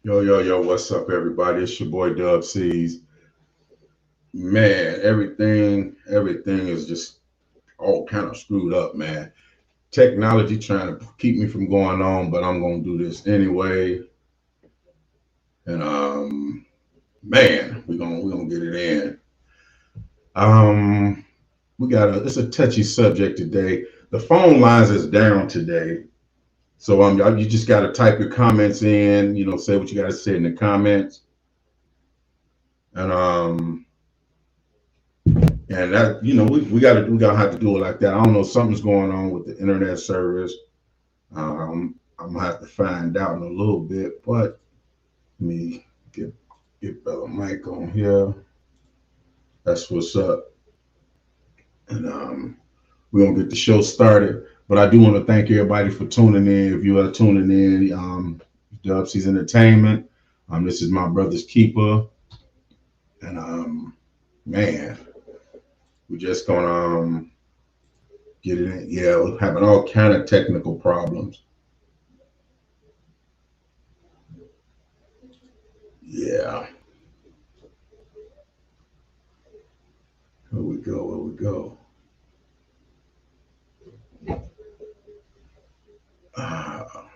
Yo, yo, yo, what's up, everybody? It's your boy Dub C's. Man, everything is just all kind of screwed up, man. Technology trying to keep me from going on, but I'm gonna do this anyway. And man, we're gonna get it in. Um, we got it's a touchy subject today. The phone lines is down today, so you just got to type your comments in. Say what you got to say in the comments, and that we gotta have to do it like that. I don't know, something's going on with the internet service. I'm gonna have to find out in a little bit, but let me get Brother Mike on here. That's what's up. And we're gonna get the show started. But I do want to thank everybody for tuning in. If you are tuning in, Dubsy's Entertainment. This is my brother's keeper. And man, we're just gonna get it in. Yeah, we're having all kind of technical problems. Yeah. Here we go. Here we go. Ah.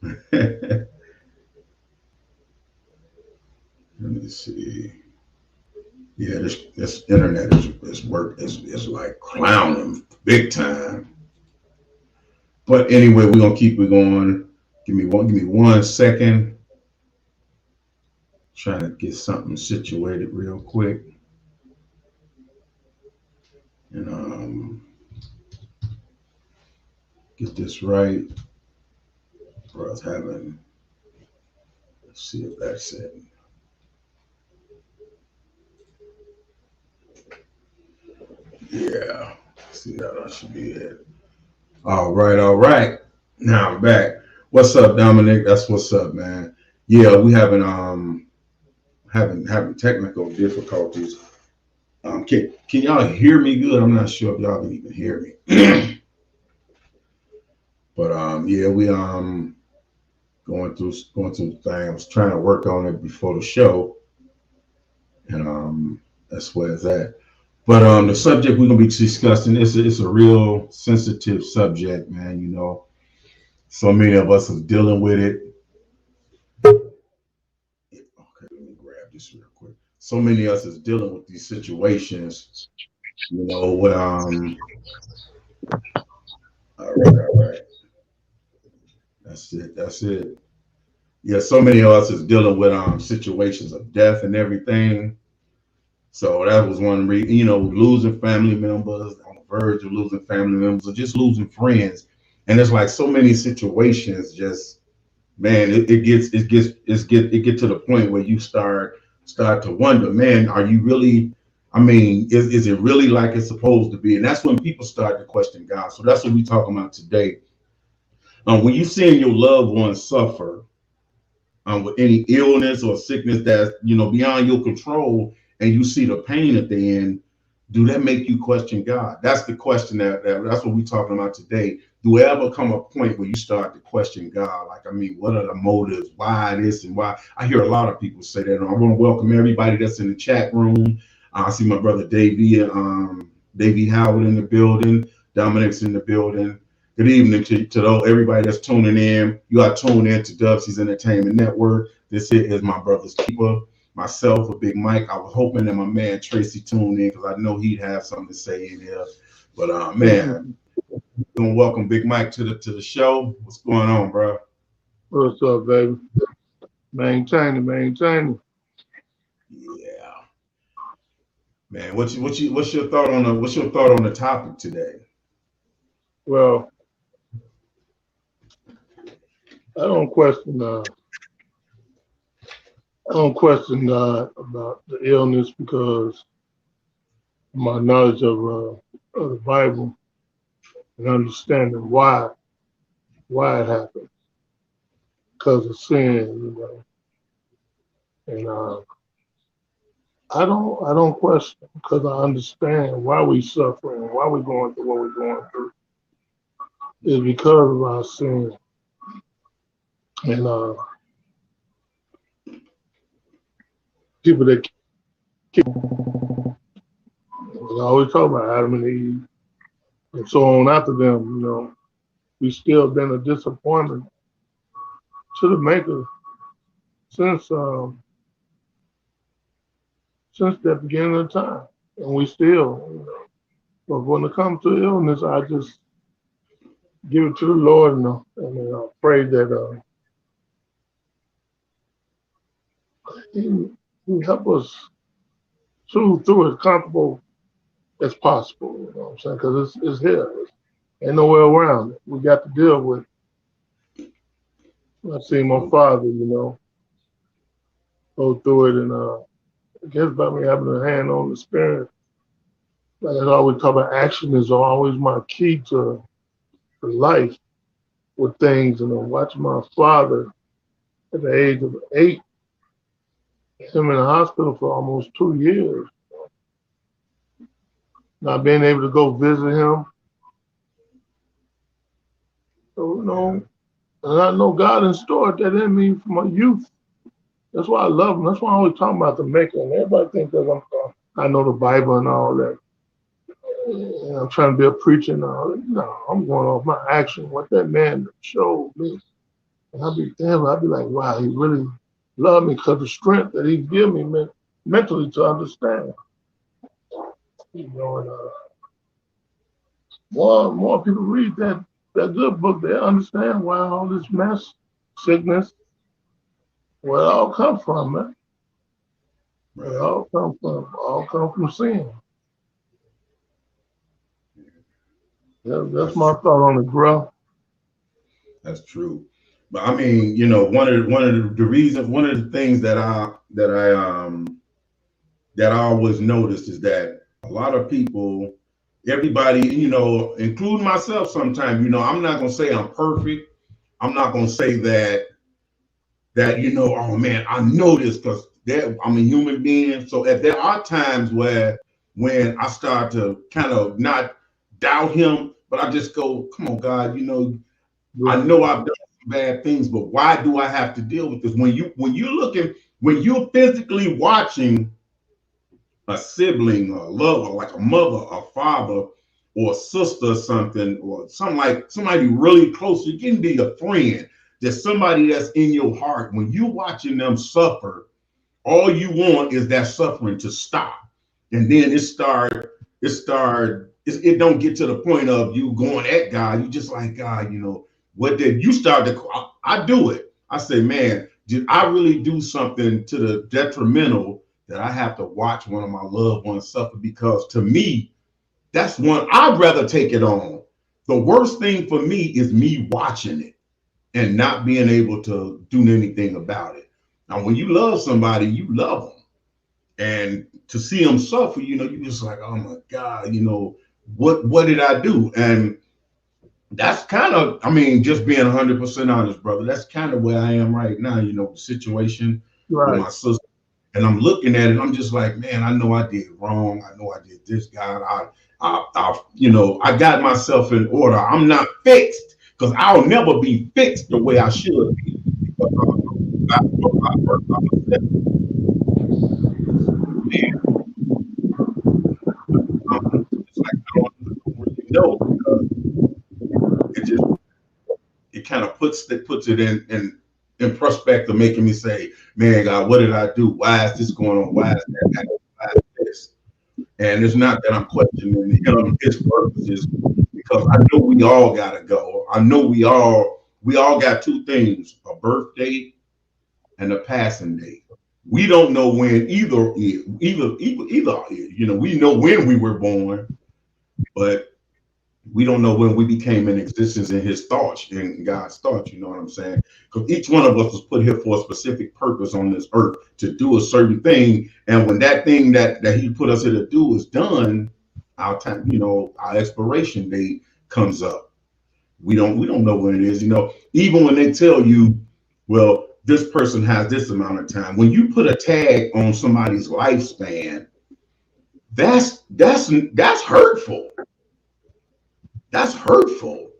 Let me see. Yeah, this internet is like clowning big time. But anyway, we're gonna keep it going. Give me one second. Trying to get something situated real quick. And get this right. For us having, let's see if that's it. Yeah. See, that should be it. All right, all right. Now I'm back. What's up, Dominic? That's what's up, man. Yeah, we having technical difficulties. Can y'all hear me good? I'm not sure if y'all can even hear me. But yeah, we going through the thing. I was trying to work on it before the show, and that's where it's at. But the subject we're gonna be discussing is a real sensitive subject, man. So many of us are dealing with it. Okay, let me grab this real quick. So many of us is dealing with these situations. Where all right, all right. That's it. That's it. Yeah, so many of us is dealing with situations of death and everything. So that was one reason, losing family members, on the verge of losing family members, or just losing friends. And it's like so many situations. Just man, it get to the point where you start to wonder, man, are you really? I mean, is it really like it's supposed to be? And that's when people start to question God. So that's what we're talking about today. When you seeing your loved ones suffer, with any illness or sickness that's beyond your control, and you see the pain that they're in, do that make you question God? That's the question that's what we're talking about today. Do it ever come a point where you start to question God? Like, I mean, what are the motives? Why this and why? I hear a lot of people say that. And I want to welcome everybody that's in the chat room. I see my brother Davey Howard in the building. Dominic's in the building. Good evening to everybody that's tuning in. You are tuned in to Dubsy's Entertainment Network. This is my brother's keeper, myself, a Big Mike. I was hoping that my man Tracy tuned in because I know he'd have something to say in here. But man, gonna welcome Big Mike to the show. What's going on, bro? What's up, baby? Maintaining. Yeah, man. What's your thought on the topic today? Well, I don't question. I don't question about the illness because of my knowledge of the Bible and understanding why it happened because of sin, And I don't question because I understand why we suffer and why we're going through what we're going through is because of our sin. And people that keep, I always talk about Adam and Eve and so on after them, you know, we still been a disappointment to the maker since the beginning of time. And we still, you know, but when it comes to illness, I just give it to the Lord and I pray that he help us through as comfortable as possible. You know what I'm saying? Because it's here. Ain't nowhere around it. We got to deal with it. I see my father, you know, go through it, and I guess by me having a hand on the spirit, like I always talk about, action is always my key to life with things. And I watched my father at the age of 8, him in the hospital for almost 2 years. Not being able to go visit him. So, you know, and I know God installed that in me from my youth. That's why I love him. That's why I always talk about the maker. And everybody thinks that I know the Bible and all that. And I'm trying to be a preacher and all that. No, I'm going off my action, what that man showed me. And I'll be like, wow, he really loved me because of the strength that he gave me mentally to understand. You know, and more people read that good book, they understand why all this mess, sickness, where it all come from, man. Where it all come from sin. That's my thought on it, bro. That's true. But I mean, you know, one of the things that I always noticed is that a lot of people, everybody, you know, including myself sometimes, you know, I'm not gonna say I'm perfect. I'm not gonna say that you know, oh man, I know this because I'm a human being. So if there are times when I start to kind of not doubt him, but I just go, come on, God, you know, I know I've done some bad things, but why do I have to deal with this? When you're physically watching a sibling or a lover, like a mother, a father, or a sister or something, or somebody really close, you can be a friend. There's somebody that's in your heart. When you're watching them suffer, all you want is that suffering to stop. And then it don't get to the point of you going at God. You just like, God, you know, what did you start to, I do it. I say, man, did I really do something to the detrimental that I have to watch one of my loved ones suffer? Because to me, that's one, I'd rather take it on. The worst thing for me is me watching it and not being able to do anything about it. Now, when you love somebody, you love them. And to see them suffer, you know, you just like, oh my God, you know, what did I do? And that's kind of, I mean, just being 100% honest, brother, that's kind of where I am right now, you know, the situation with my sister. And I'm looking at it, I'm just like, man, I know I did wrong. I know I did this, God. You know, I got myself in order. I'm not fixed because I'll never be fixed the way I should be. It's like I don't really know because it kind of puts it in perspective, making me say, man, God, what did I do? Why is this going on? Why is that happening? Why is this? And it's not that I'm questioning him, his purposes, because I know we all gotta go. I know we all got two things: a birth date and a passing date. We don't know when either is. You know, we know when we were born, but we don't know when we became in existence in his thoughts, in God's thoughts, you know what I'm saying? Because each one of us was put here for a specific purpose on this earth to do a certain thing. And when that thing that he put us here to do is done, our time, you know, our expiration date comes up. We don't know when it is, you know, even when they tell you, well, this person has this amount of time. When you put a tag on somebody's lifespan, that's hurtful. That's hurtful.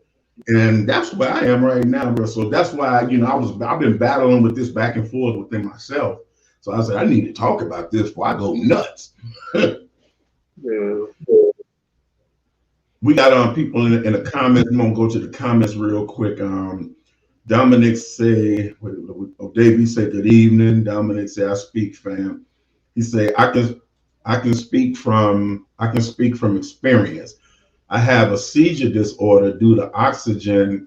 And that's where I am right now, bro. So that's why, you know, I've been battling with this back and forth within myself. So I said, I need to talk about this before I go nuts. Yeah. We got people in the comments. I'm gonna go to the comments real quick. Dominic say, Davey say good evening. Dominic say, I speak, fam. He say, I can speak from experience. I have a seizure disorder due to oxygen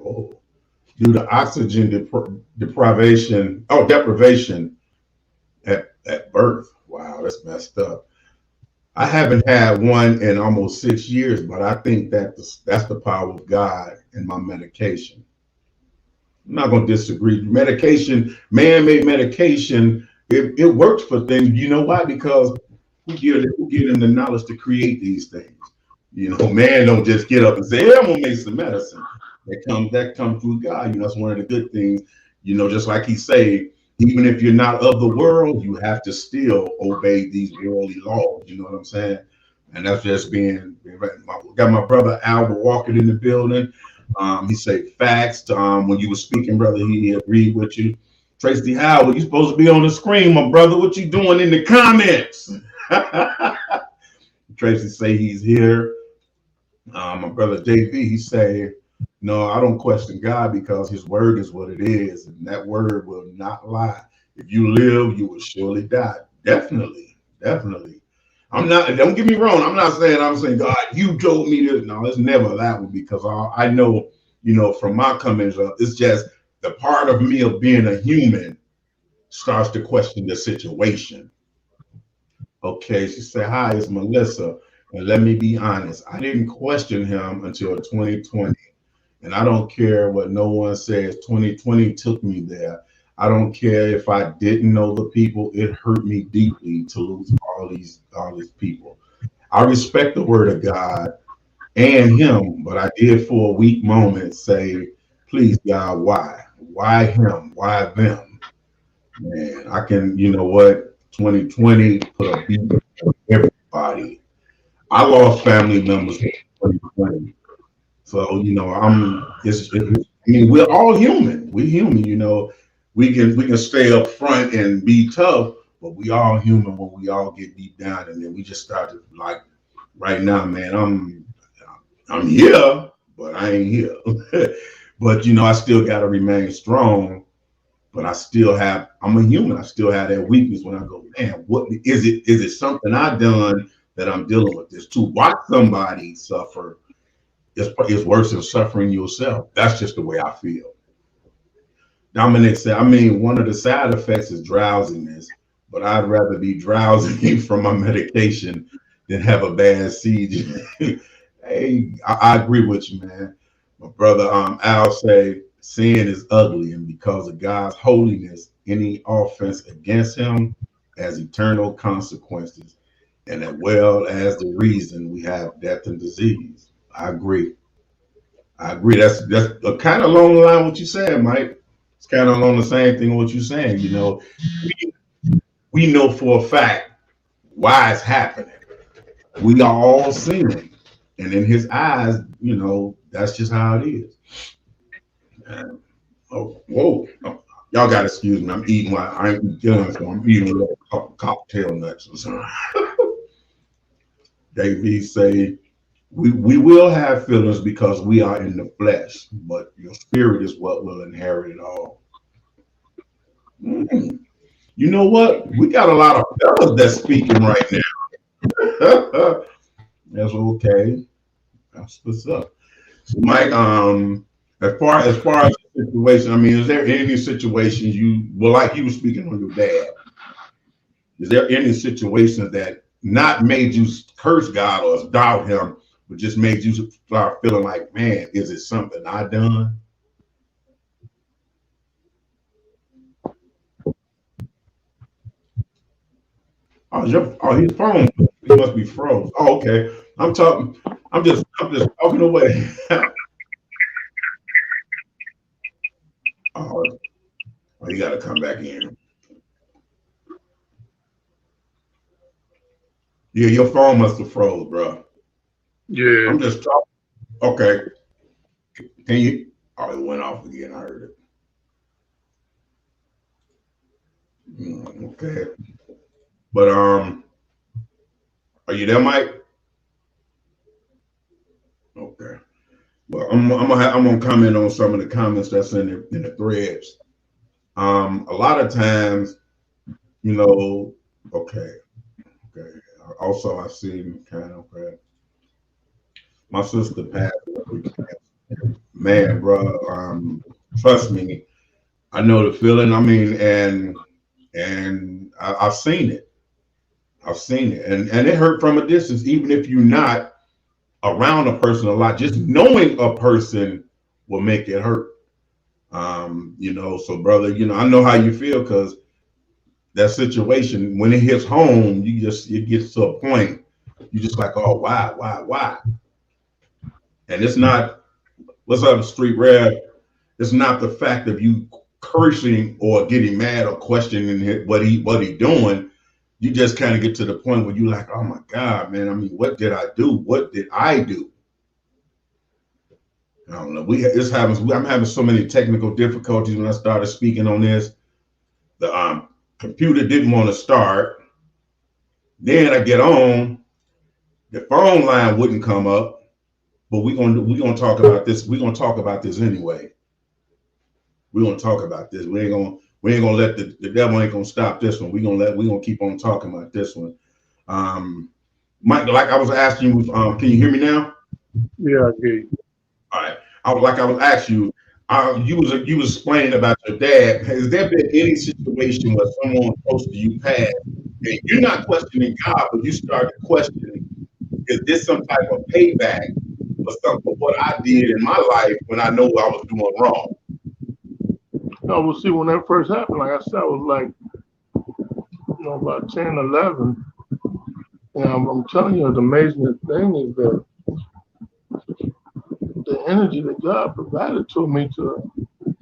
deprivation at birth. Wow, that's messed up. I haven't had one in almost 6 years, but I think that's the power of God and my medication. I'm not going to disagree. Medication, man-made medication, it works for things. You know why? Because who give them the knowledge to create these things? You know, man don't just get up and say, "Hey, I'm gonna make some medicine." That comes through God. You know, that's one of the good things. You know, just like he say, even if you're not of the world, you have to still obey these worldly laws. You know what I'm saying? And that's just being right. Got my brother Albert Walker in the building. He said facts. When you were speaking, brother, he agreed with you. Tracy Howard, you supposed to be on the screen, my brother. What you doing in the comments? Tracy say he's here. My brother JV, he say, no, I don't question God because his word is what it is, and that word will not lie. If you live, you will surely die. Definitely, definitely. I'm not, don't get me wrong, I'm saying, God, you told me this. No, it's never that one because I know, you know, from my comings up, it's just the part of me of being a human starts to question the situation. Okay, she said, hi, it's Melissa. And let me be honest, I didn't question him until 2020. And I don't care what no one says, 2020 took me there. I don't care if I didn't know the people, it hurt me deeply to lose all these people. I respect the word of God and him, but I did for a weak moment say, please God, why? Why him? Why them? Man, I can, you know what? 2020 put a beat on everybody. I lost family members in 2020. So, you know, I mean, we're all human. We're human, you know. We can stay up front and be tough, but we all human when we all get deep down and then we just start to like right now, man, I'm here, but I ain't here. But you know, I still gotta remain strong, but I'm a human. I still have that weakness when I go, man, what is it something I've done that I'm dealing with this? To watch somebody suffer is worse than suffering yourself. That's just the way I feel. Dominic said, I mean, one of the side effects is drowsiness, but I'd rather be drowsy from my medication than have a bad seizure. Hey, I agree with you, man. My brother Al say sin is ugly, and because of God's holiness, any offense against him has eternal consequences, and as well as the reason we have death and disease. I agree. I agree. That's kind of along the line what you said, Mike. It's kind of along the same thing what you're saying. You know, we know for a fact why it's happening. We are all sinning, and in His eyes, you know, that's just how it is. And, oh, whoa! Oh, y'all got to excuse me. I'm eating while I ain't done, so I'm eating a little cocktail nuts or something. Davey say we will have feelings because we are in the flesh, but your spirit is what will inherit it all. Mm. You know what? We got a lot of fellas that's speaking right now. That's okay. That's what's up. So Mike, as far as the situation, I mean, is there any situation like you were speaking on your dad? Is there any situations that not made you curse God or doubt him, but just made you start feeling like, man, is it something I done? His phone, he must be froze. Oh, okay. I'm talking. I'm just talking away. Oh, you got to come back in. Yeah, your phone must have froze, bro. Yeah. I'm just talking. Okay. Can you? Oh, it went off again. I heard it. Okay. But are you there, Mike? Okay. Well, I'm gonna comment on some of the comments that's in the threads. A lot of times, you know, okay, okay. Also, I see kind of my sister passed away. Man, bro, trust me, I know the feeling. I mean, and I've seen it. I've seen it, and it hurt from a distance. Even if you're not around a person a lot, just knowing a person will make it hurt. You know, so brother, you know, I know how you feel because that situation when it hits home, it gets to a point you just like, oh, why? And it's not what's up, street rap. It's not the fact of you cursing or getting mad or questioning what he doing. You just kind of get to the point where you like, oh my God, man. I mean, what did I do? What did I do? I don't know. This happens. I'm having so many technical difficulties when I started speaking on this. The computer didn't want to start. Then I get on. The phone line wouldn't come up. But we're gonna talk about this. We're gonna talk about this anyway. We're gonna talk about this. We ain't gonna let the devil ain't gonna stop this one. We're gonna keep on talking about this one. Mike, like I was asking you, can you hear me now? Yeah, I get you. All right. I was asking you, you was explaining about your dad. Has there been any situation where someone close to you passed, and you're not questioning God, but you started questioning, is this some type of payback for what I did in my life when I know I was doing wrong? No, we'll see when that first happened. Like I said, I was like, about 10, 11. And I'm telling you, the amazing thing is that the energy that God provided to me to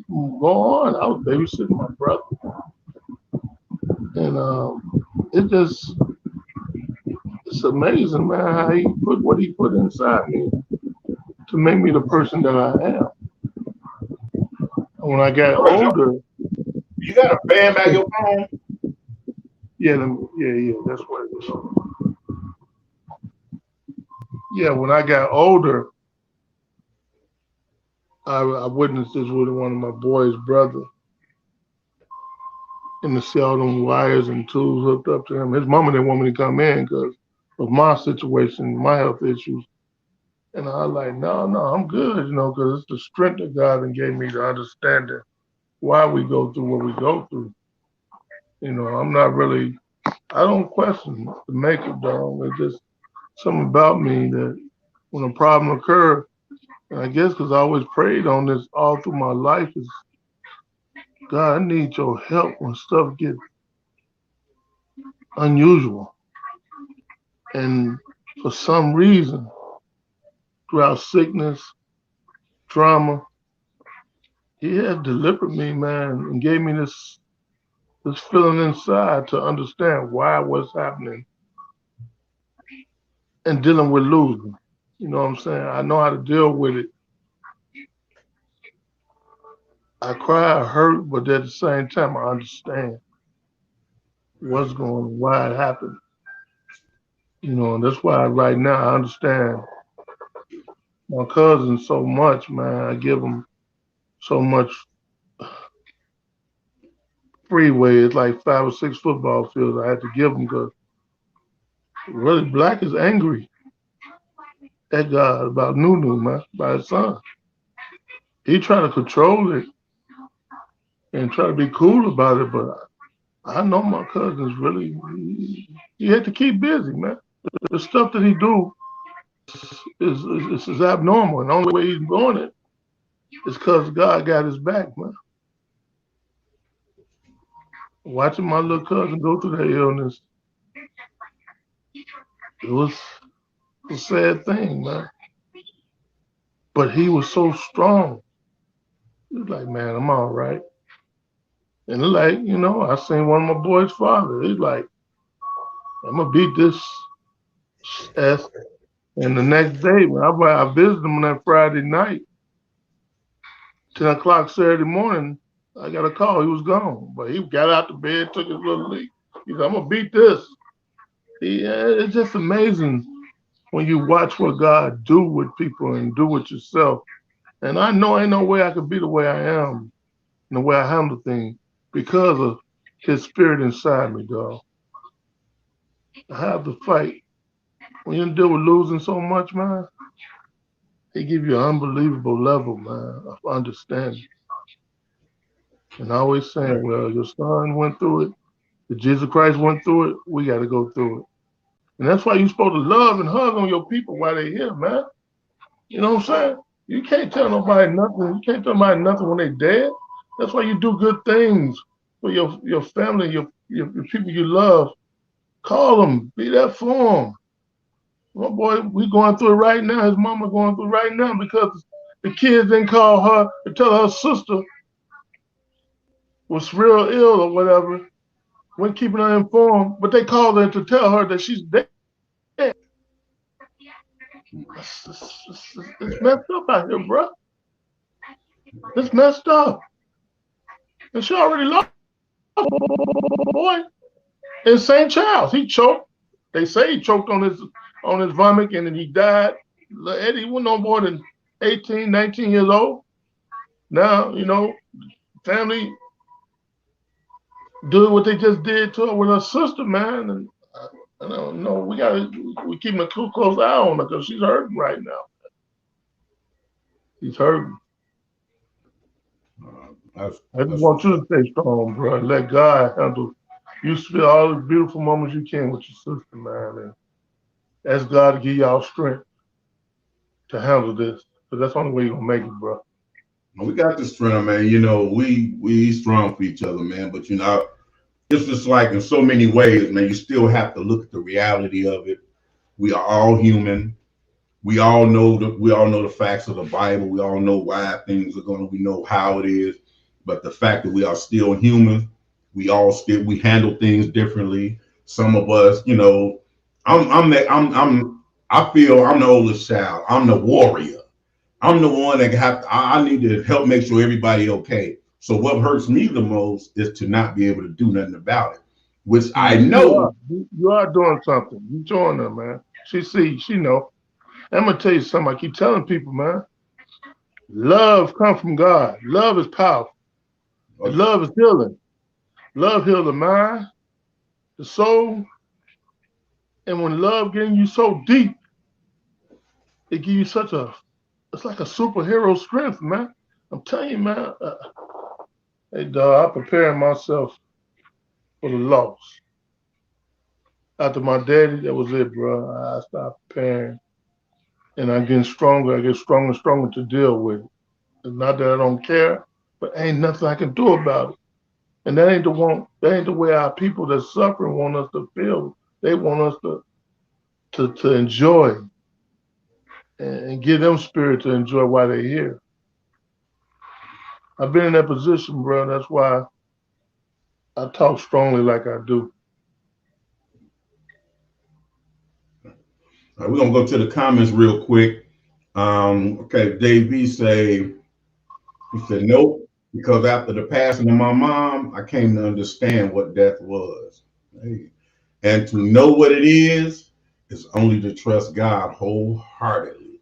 go on. I was babysitting my brother. And it's amazing, man, how he put what he put inside me to make me the person that I am. And when I got older, you got a fan back your phone? Yeah, that's what it is. Yeah, when I got older, I witnessed this with one of my boys' brother. And to see all them wires and tools hooked up to him. His mama didn't want me to come in because of my situation, my health issues. And I was like, no, I'm good, because it's the strength that God gave me to understand why we go through what we go through. I'm not really, I don't question the maker, dog. It's just something about me that when a problem occurs, and I guess because I always prayed on this all through my life, is God, I need your help when stuff gets unusual. And for some reason, throughout sickness, trauma, he had delivered me, man, and gave me this feeling inside to understand why what's happening and dealing with losing. You know what I'm saying? I know how to deal with it. I cry, I hurt, but at the same time, I understand what's going on, why it happened. And that's why right now I understand my cousin so much, man. I give him so much freeway. It's like 5 or 6 football fields I had to give him because really Black is angry at God about Nunu, man, by his son. He trying to control it and try to be cool about it, but I know my cousin's really, he had to keep busy, man. The stuff that he do is abnormal, and the only way he's doing it is because God got his back, man. Watching my little cousin go through that illness, it was a sad thing, man. But he was so strong. He was like, man, I'm all right. And like, I seen one of my boys' father. He's like, I'm gonna beat this ass. And the next day, when I visited him on that Friday night, 10 o'clock Saturday morning, I got a call. He was gone, but he got out the bed, took his little leak. He said, "I'm gonna beat this." It's just amazing when you watch what God do with people and do with yourself. And I know ain't no way I could be the way I am and the way I handle things because of His Spirit inside me, dog. I have to fight. When you deal with losing so much, man, He give you an unbelievable level, man, of understanding. And I always saying, well, your son went through it. If Jesus Christ went through it, we got to go through it. And that's why you're supposed to love and hug on your people while they're here, man. You know what I'm saying? You can't tell nobody nothing. You can't tell nobody nothing when they're dead. That's why you do good things for your family, your people you love. Call them, be there for them. My boy, we going through it right now. His mama going through it right now because the kids didn't call her to tell her sister was real ill or whatever. Weren't keeping her informed, but they called her to tell her that she's dead. It's messed up out here, bro. It's messed up. And she already lost a boy in St. Charles. He choked. They say he choked on his vomit and then he died. Eddie was no more than 18, 19 years old. Now, you know, family doing what they just did to her with her sister, man. And I don't know. We keeping a close eye on her because she's hurting right now. She's hurting. I just want you to stay strong, bro. Let God handle. You spend all the beautiful moments you can with your sister, man, and ask God to give y'all strength to handle this. Because that's the only way you're gonna make it, bro. We got the strength, man. You know, we strong for each other, man. But you know, it's just like in so many ways, man. You still have to look at the reality of it. We are all human. We all know the facts of the Bible. We all know why things are going. We know how it is. But the fact that we are still human, we handle things differently. Some of us, you know, I feel I'm the oldest child. I'm the warrior. I'm the one that I need to help make sure everybody okay. So what hurts me the most is to not be able to do nothing about it, which I know. You are doing something. You join her, man. She know. I'm gonna tell you something. I keep telling people, man. Love comes from God. Love is powerful. Okay. Love is healing. Love heals the mind, the soul, and when love getting you so deep, it gives you it's like a superhero strength, man. I'm telling you, man. Hey, dog, I'm preparing myself for the loss. After my daddy, that was it, bro. I stopped preparing, and I'm getting stronger. I get stronger and stronger to deal with it. It's not that I don't care, but ain't nothing I can do about it. And that ain't the way our people that suffering want us to feel. They want us to enjoy and give them spirit to enjoy while they're here. I've been in that position, bro. That's why I talk strongly like I do. All right, we're gonna go to the comments real quick. Okay, Dave B he said nope, because after the passing of my mom, I came to understand what death was. Hey. And to know what it is only to trust God wholeheartedly.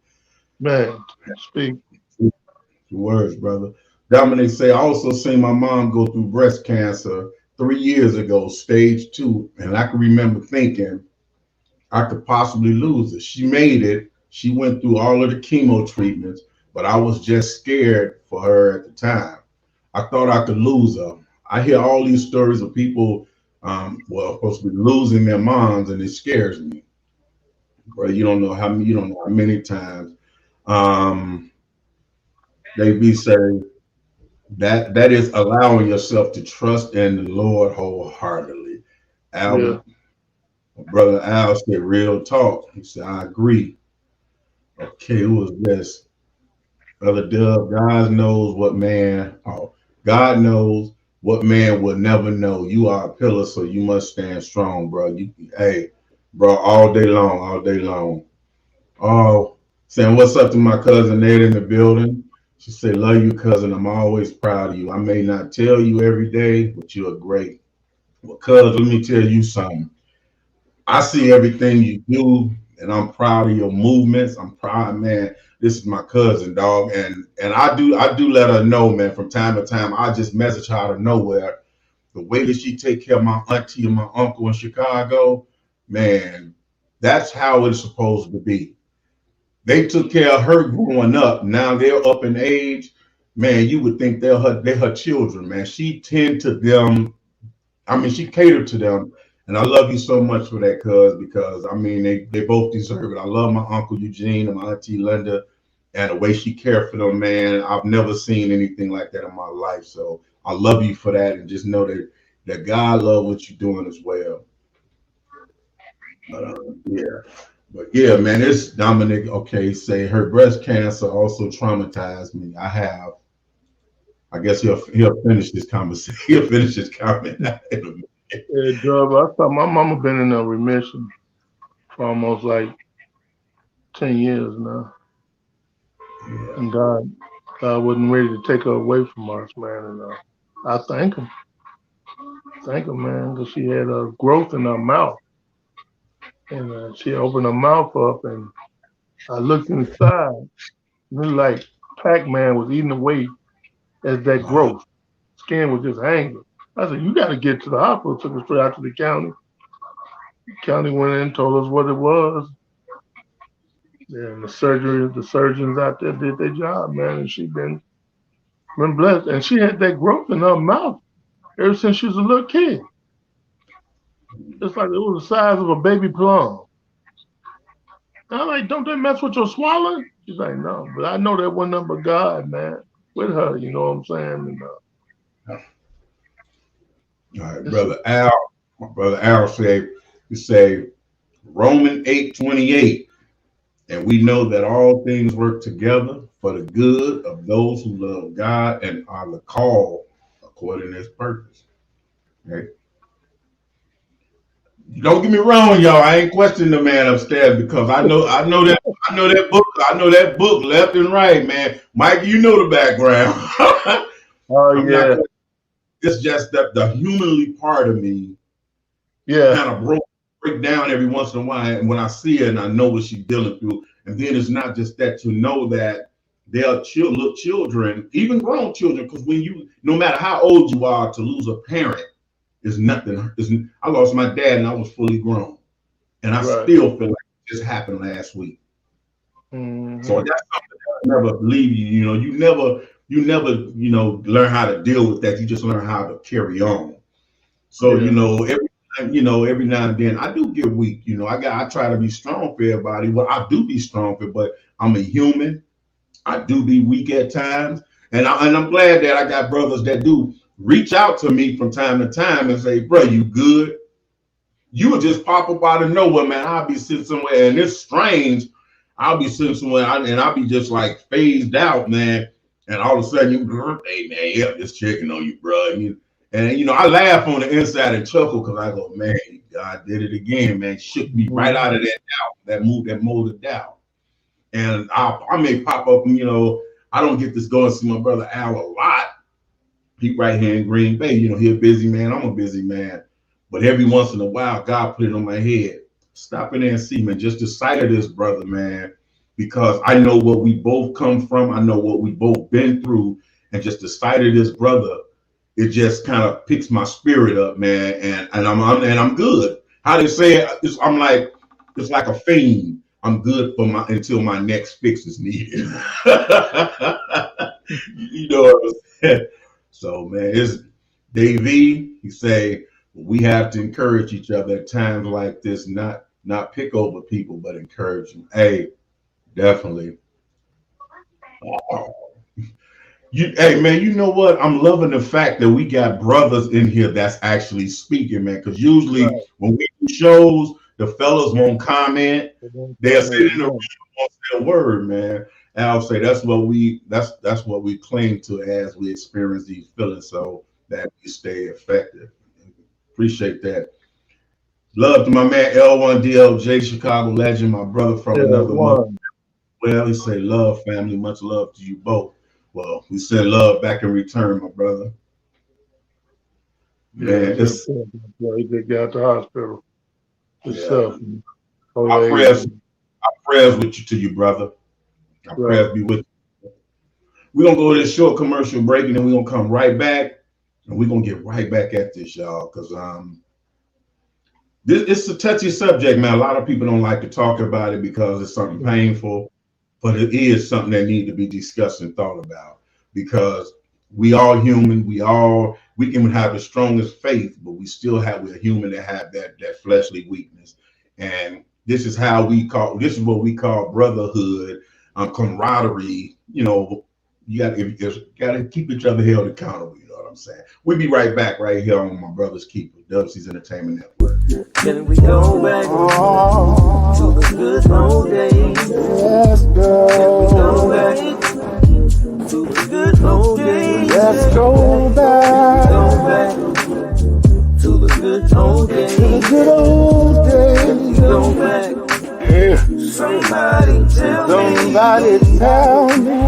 Man, speak. Two words, brother. Dominic say, I also seen my mom go through breast cancer 3 years ago, stage 2. And I can remember thinking I could possibly lose it. She made it. She went through all of the chemo treatments, but I was just scared for her at the time. I thought I could lose her. I hear all these stories of people, supposed to be losing their moms, and it scares me. Bro, you don't know how many times. They be saying that is allowing yourself to trust in the Lord wholeheartedly. Brother Al said, real talk. He said, I agree. Okay, who was this? Brother Dub, God knows what man will never know. You are a pillar, so you must stand strong, bro. Hey, bro, all day long. Oh, saying what's up to my cousin Ned in the building. She said, love you, cousin. I'm always proud of you. I may not tell you every day, but you're great. Well, cuz, let me tell you something. I see everything you do, and I'm proud of your movements. I'm proud, man. This is my cousin, dog, and I do let her know, man. From time to time, I just message her out of nowhere. The way that she take care of my auntie and my uncle in Chicago, man, that's how it's supposed to be. They took care of her growing up. Now they're up in age. Man, you would think they're her children, man. She tend to them. I mean, she catered to them. And I love you so much for that, cuz, because I mean they both deserve it. I love my Uncle Eugene and my Auntie Linda and the way she cared for them, man. I've never seen anything like that in my life. So I love you for that, and just know that God love what you're doing as well. But yeah. But yeah, man, it's Dominic. Okay, say her breast cancer also traumatized me. I guess he'll finish this conversation. He'll finish his comment. Yeah, Job, I thought my mama been in a remission for almost like 10 years now. Yeah. And God wasn't ready to take her away from us, man. And I thank him, man, because she had a growth in her mouth. And she opened her mouth up, and I looked inside. It looked like Pac-Man was eating away at that Wow. growth. Skin was just hanging. I said, you got to get to the hospital. Took her straight out to the county. The county went in, told us what it was. And the surgeons out there did their job, man. And she been blessed. And she had that growth in her mouth ever since she was a little kid. It's like it was the size of a baby plum. And I'm like, don't they mess with your swallowing? She's like, no, but I know that one number God, man, with her, you know what I'm saying? And, All right, brother Al. My brother Al say Romans 8:28, and we know that all things work together for the good of those who love God and are the called according to His purpose. Okay. Don't get me wrong, y'all. I ain't questioning the man upstairs because I know that book left and right, man. Mike, you know the background. oh, I'm not. yeah, It's just that the humanly part of me yeah, kind of break down every once in a while, and when I see her and I know what she's dealing through, and then it's not just that, to know that they are little children, even grown children, because when you, no matter how old you are, to lose a parent is nothing. I lost my dad and I was fully grown, and I right. still feel like it just happened last week. So Mm-hmm. that's something that I never leave you. You never learn how to deal with that. You just learn how to carry on. So, Yeah, every now and then I do get weak. I try to be strong for everybody. Well, I do be strong for, but I'm a human. I do be weak at times. And I'm glad that I got brothers that do reach out to me from time to time and say, bro, you good? You would just pop up out of nowhere, man. I'll be sitting somewhere, and it's strange. I'll be sitting somewhere, and I'll be just like phased out, man. And all of a sudden, hey, man, yeah, just checking on you, bro. I laugh on the inside and chuckle because I go, man, God did it again, man. Shook me right mm-hmm. out of that doubt, that molded doubt. And I may pop up, I don't get this going to see my brother Al a lot. He right here in Green Bay, he a busy man. I'm a busy man. But every once in a while, God put it on my head. Stop in there and see, man. Just the sight of this brother, man, because I know what we both come from. I know what we both been through. And just the sight of this brother, it just kind of picks my spirit up, man. And I'm good. How they say it, I'm like, it's like a fiend. I'm good for until my next fix is needed. You know what I'm saying? So, man, it's Davey. He say we have to encourage each other at times like this, not pick over people, but encourage them. Hey, definitely. Hey, man, you know what? I'm loving the fact that we got brothers in here that's actually speaking, man. Because usually Right. when we do shows, the fellas won't comment. They'll sit in the room Yeah. and won't say a word, man. And I'll say that's what we cling to as we experience these feelings, so that we stay effective. Appreciate that. Love to my man L1DLJ, Chicago legend, my brother from Yeah, another mother. one. Well, he say love, family, much love to you both. Well, we send love back in return, my brother. Man, it's He just got to the hospital yeah. himself. Old Our age. prayers with you to you, brother. Our Right. prayers be with you. We're gonna go to this short commercial break and then we're gonna come right back and we're gonna get right back at this, y'all. Cause this it's a touchy subject, man. A lot of people don't like to talk about it because it's something painful, but it is something that needs to be discussed and thought about because we all human. We can have the strongest faith, but we're human that have that fleshly weakness. And this is what we call brotherhood, camaraderie. You gotta keep each other held accountable. You know what I'm saying? We'll be right back right here on My Brother's Keeper, Dubsy's Entertainment Network. Can we go back to the good old days? Let's Can we go go. back to the good old days? Let's go Go back back to the good old to the days. good old days. Go back. Yeah. Somebody tell Somebody tell me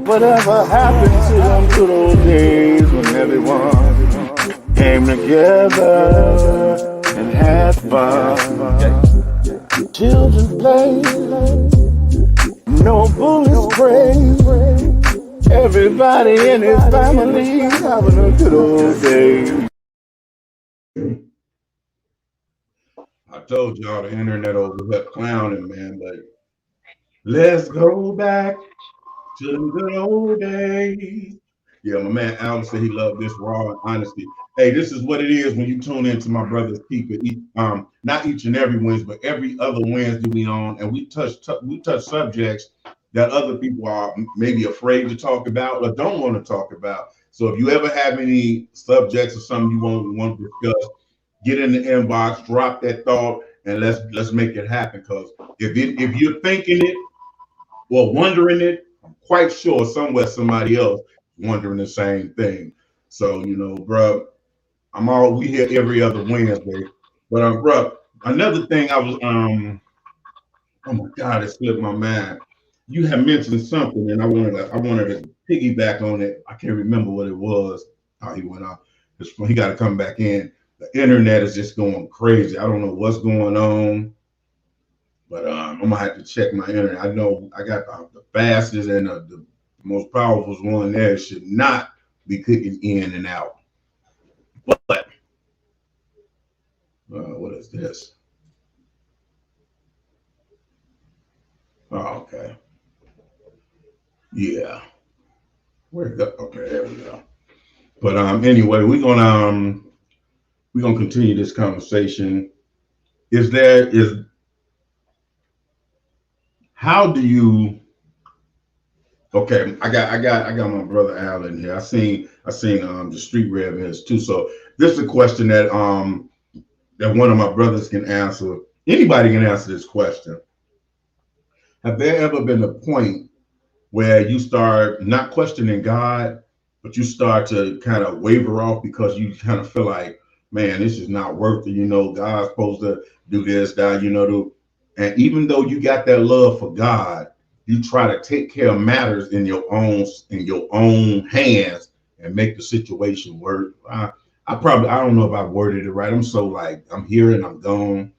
whatever happened to them good old days when everyone came together and had fun. Children play, no bullets spray. Everybody in his family having a good old day. I told y'all the internet over here clowning, man, but let's go back to the good old days. Yeah, my man Alan said he loved this raw and honesty. Hey, this is what it is when you tune into My Brother's Keeper. Not each and every Wednesday, but every other Wednesday we on, and we touch subjects that other people are maybe afraid to talk about or don't want to talk about. So if you ever have any subjects or something you want to discuss, get in the inbox, drop that thought, and let's make it happen. Because if you're thinking it or wondering it, I'm quite sure somewhere somebody else wondering the same thing. So bro, we here every other Wednesday. But bro, another thing I was oh my God, it slipped my mind. You had mentioned something, and I wanted to piggyback on it. I can't remember what it was. How he went out. He got to come back in. The internet is just going crazy. I don't know what's going on, but I'm gonna have to check my internet. I know I got the fastest and the most powerful one there. It should not be clicking in and out. But what is this? Oh, okay. Yeah. Where'd it go? Okay, there we go. But anyway, we're gonna continue this conversation. How do you okay, I got my brother Alan here. I seen the street rev too. So this is a question that one of my brothers can answer. Anybody can answer this question. Have there ever been a point where you start not questioning God, but you start to kind of waver off because you kind of feel like, man, this is not worth it. God's supposed to do this, that, and even though you got that love for God, you try to take care of matters in your own hands and make the situation work. I don't know if I worded it right. I'm so like, I'm here and I'm gone.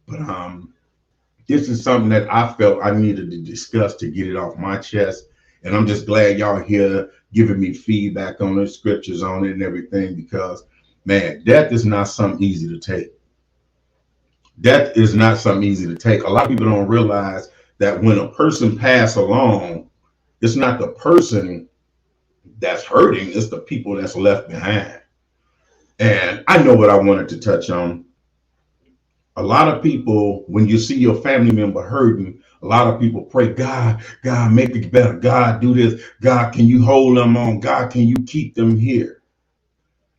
But this is something that I felt I needed to discuss to get it off my chest. And I'm just glad y'all here giving me feedback on the scriptures on it and everything, because man, death is not something easy to take. Death is not something easy to take. A lot of people don't realize that when a person passes along, it's not the person that's hurting, it's the people that's left behind. And I know what I wanted to touch on. A lot of people, when you see your family member hurting, a lot of people pray, God, make it better. God, do this. God, can you hold them on? God, can you keep them here?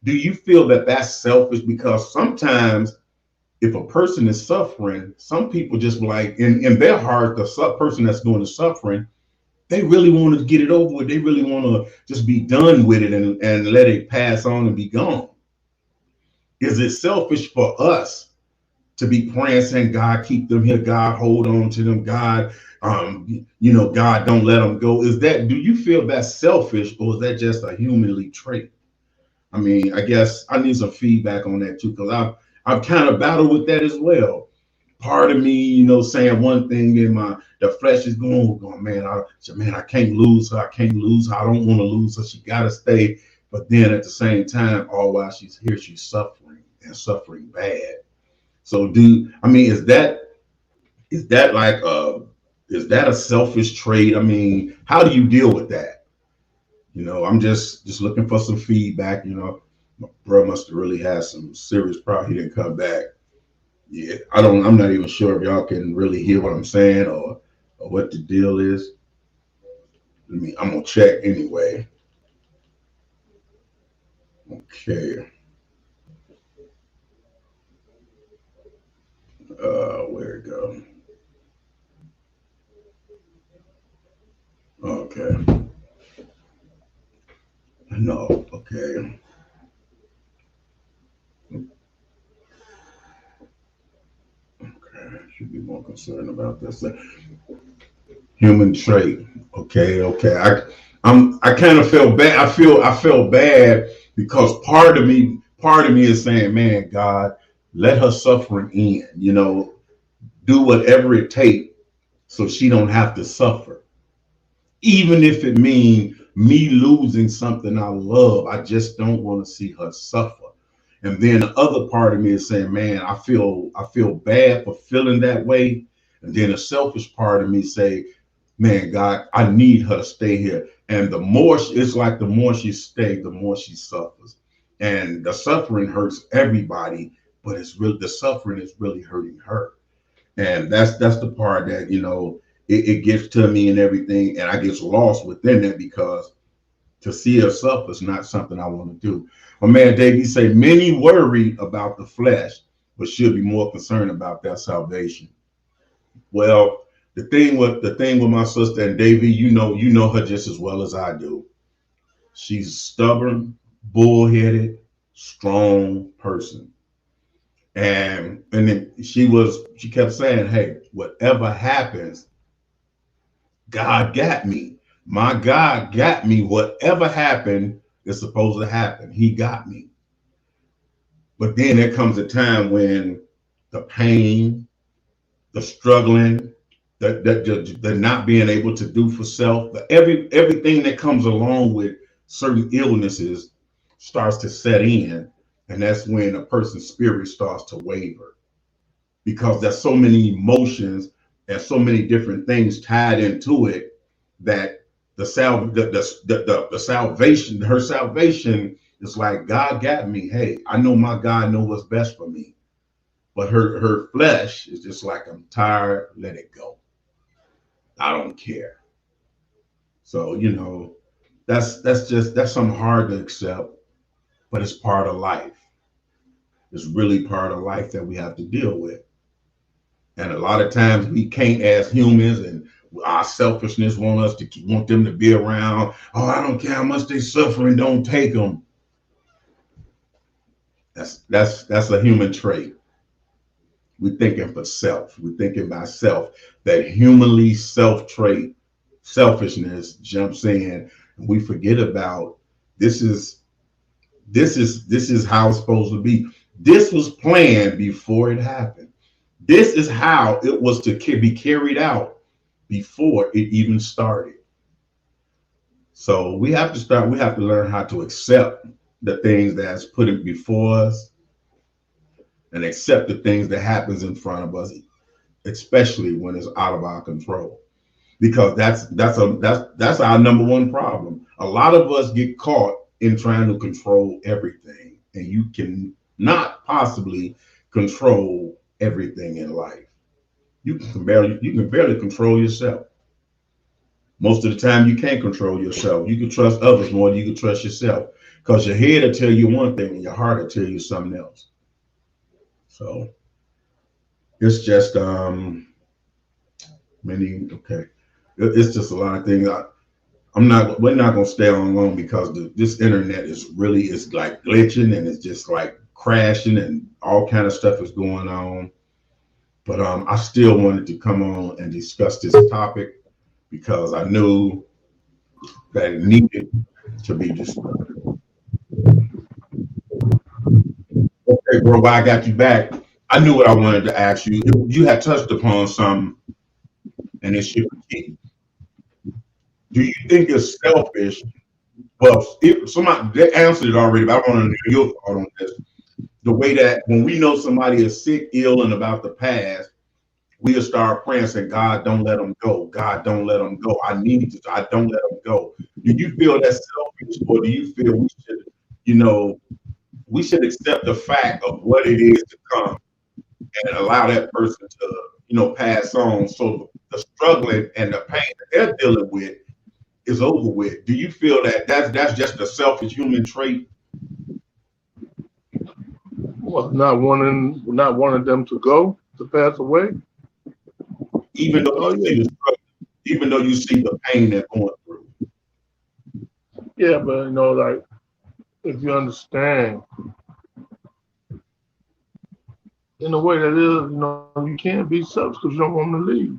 Do you feel that that's selfish? Because sometimes if a person is suffering, some people just like in their heart, the person that's doing the suffering, they really want to get it over with. They really want to just be done with it and let it pass on and be gone. Is it selfish for us to be praying, saying, God, keep them here. God, hold on to them. God, God, don't let them go. Do you feel that's selfish, or is that just a humanly trait? I mean, I guess I need some feedback on that too, because I've kind of battled with that as well. Part of me, saying one thing in the flesh is going, man, I can't lose her. I can't lose her. I don't want to lose her. She got to stay. But then at the same time, all while she's here, she's suffering, and suffering bad. So is that a selfish trait? I mean, how do you deal with that? I'm just looking for some feedback. My bro must have really had some serious problem. He didn't come back. Yeah, I'm not even sure if y'all can really hear what I'm saying or what the deal is. I'm gonna check anyway. Okay. Where it go? Okay. No, okay. Okay. Should be more concerned about this. Human trait. Okay. I kind of feel bad. I feel bad because part of me is saying, man, God, let her suffering end, do whatever it takes so she don't have to suffer. Even if it means me losing something I love, I just don't want to see her suffer. And then the other part of me is saying, man, I feel bad for feeling that way. And then a selfish part of me say, man, God, I need her to stay here. And the more she stays, the more she suffers. And the suffering hurts everybody, but the suffering is really hurting her. And that's the part that, it gets to me and everything. And I get lost within that because to see her suffer is not something I want to do. My man Davey say, many worry about the flesh, but should be more concerned about their salvation. Well, the thing with my sister and Davey, you know her just as well as I do. She's stubborn, bullheaded, strong person. And then she kept saying, hey, whatever happens, God got me. My God got me. Whatever happened is supposed to happen. He got me. But then there comes a time when the pain, the struggling, the not being able to do for self, everything that comes along with certain illnesses starts to set in. And that's when a person's spirit starts to waver, because there's so many emotions and so many different things tied into it that the salvation, her salvation is like, God got me. Hey, I know my God knows what's best for me. But her flesh is just like, I'm tired, let it go. I don't care. So, that's something hard to accept, but it's part of life. It's really part of life that we have to deal with. And a lot of times we can't, as humans, and our selfishness want them to be around. Oh, I don't care how much they suffering, don't take them. That's a human trait. We're thinking for self. We're thinking by self. That humanly self-trait, selfishness jumps in, and we forget about this is how it's supposed to be. This was planned before it happened. This is how it was to be carried out before it even started. So we have to learn how to accept the things that's put before us and accept the things that happens in front of us, especially when it's out of our control. Because that's our number one problem. A lot of us get caught in trying to control everything, and you can not possibly control everything in life. You can barely control yourself. Most of the time, you can't control yourself. You can trust others more than you can trust yourself, because your head will tell you one thing and your heart will tell you something else. So it's just it's just a lot of things. We're not gonna stay on long, because this internet is like glitching, and it's just like crashing, and all kind of stuff is going on. But I still wanted to come on and discuss this topic because I knew that it needed to be discussed. Okay, bro, while I got you back, I knew what I wanted to ask you. You had touched upon something, and it should be. Do you think it's selfish? Well, somebody they answered it already, but I want to know your thought on this. The way that when we know somebody is sick, ill, and about to pass, we'll start praying, saying, God, don't let them go. God, don't let them go. I need to. I don't let them go. Do you feel that's selfish, or do you feel we should, we should accept the fact of what it is to come and allow that person to, pass on, so the struggling and the pain that they're dealing with is over with? Do you feel that that's just a selfish human trait? Well, not wanting them to go, to pass away. Even though you see the struggle, even though you see the pain they're going through. Yeah, but like, if you understand, in a way that is, you can't be selfish because you don't want them to leave.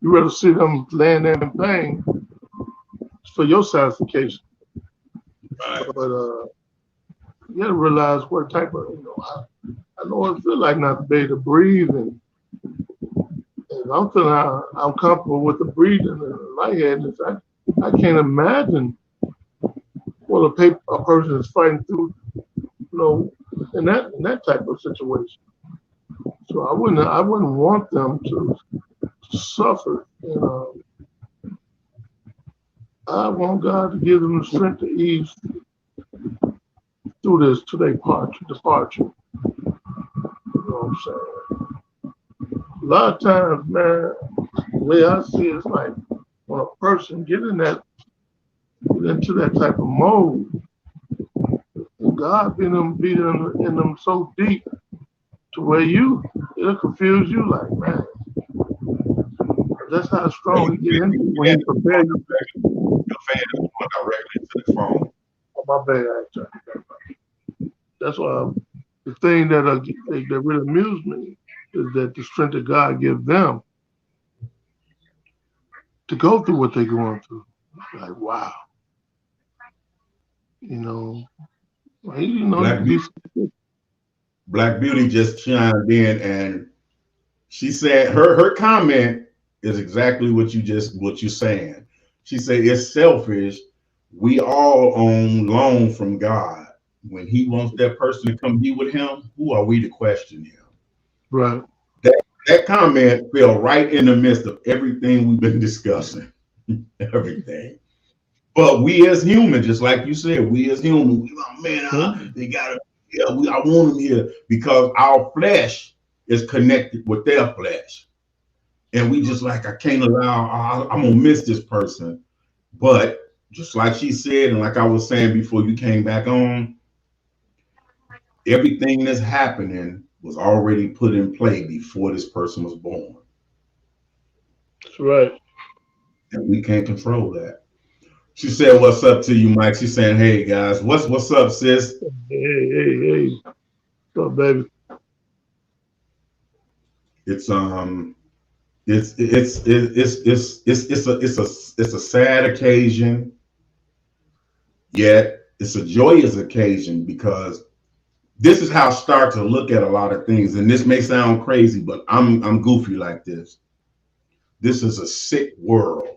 You rather see them laying there in pain for your satisfaction. Right. But you got to realize what type of, I know what it feels like not to be able to breathe, and I'm feeling uncomfortable with the breathing and lightheadedness. I can't imagine what a person is fighting through, in that type of situation. So I wouldn't want them to suffer. I want God to give them the strength to ease through this to their departure. You know what I'm saying? A lot of times, man, the way I see it, it's like when a person get into that type of mode, God be in them so deep to where it'll confuse you, like, man. That's how strong he get into when he prepares you. Your fan is going directly to the phone. Oh, my bad, actually. That's why the thing that really amused me is that the strength that God gives them to go through what they're going through. Like, wow. Black Beauty just chimed in, and she said her comment is exactly what you're saying. She said it's selfish. We all own loan from God. When he wants that person to come be with him, who are we to question him? Right. That comment fell right in the midst of everything we've been discussing. Everything. But we as humans, just like you said, we as humans, they gotta, I want them here because our flesh is connected with their flesh. And we just like, I can't allow, I'm gonna miss this person. But just like she said, and like I was saying before you came back on, everything that's happening was already put in play before this person was born. That's right. And we can't control that. She said, "What's up to you, Mike?" She's saying, "Hey guys, what's up, sis?" Hey, what's up, baby? It's a sad occasion, yet it's a joyous occasion because this is how I start to look at a lot of things. And this may sound crazy, but I'm goofy like this. This is a sick world.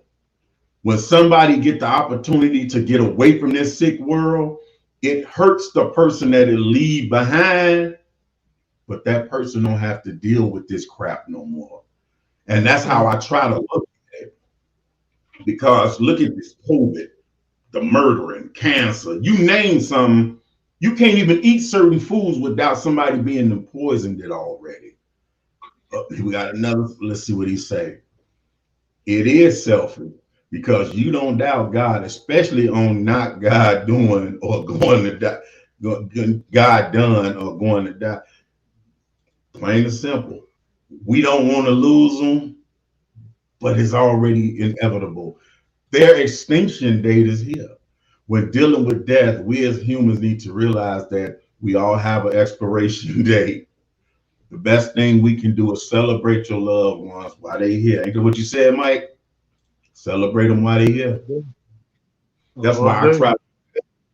When somebody get the opportunity to get away from this sick world, it hurts the person that it leave behind, but that person don't have to deal with this crap no more. And that's how I try to look at it. Because look at this COVID, the murdering, cancer, you name some, you can't even eat certain foods without somebody being poisoned it already. We got another, let's see what he say. It is selfish. Because you don't doubt God, especially on not God doing or going to die, God done or going to die. Plain and simple. We don't want to lose them, but it's already inevitable. Their extinction date is here. When dealing with death, we as humans need to realize that we all have an expiration date. The best thing we can do is celebrate your loved ones while they here. Ain't that what you said, Mike? Celebrate them while they here. That's All why day.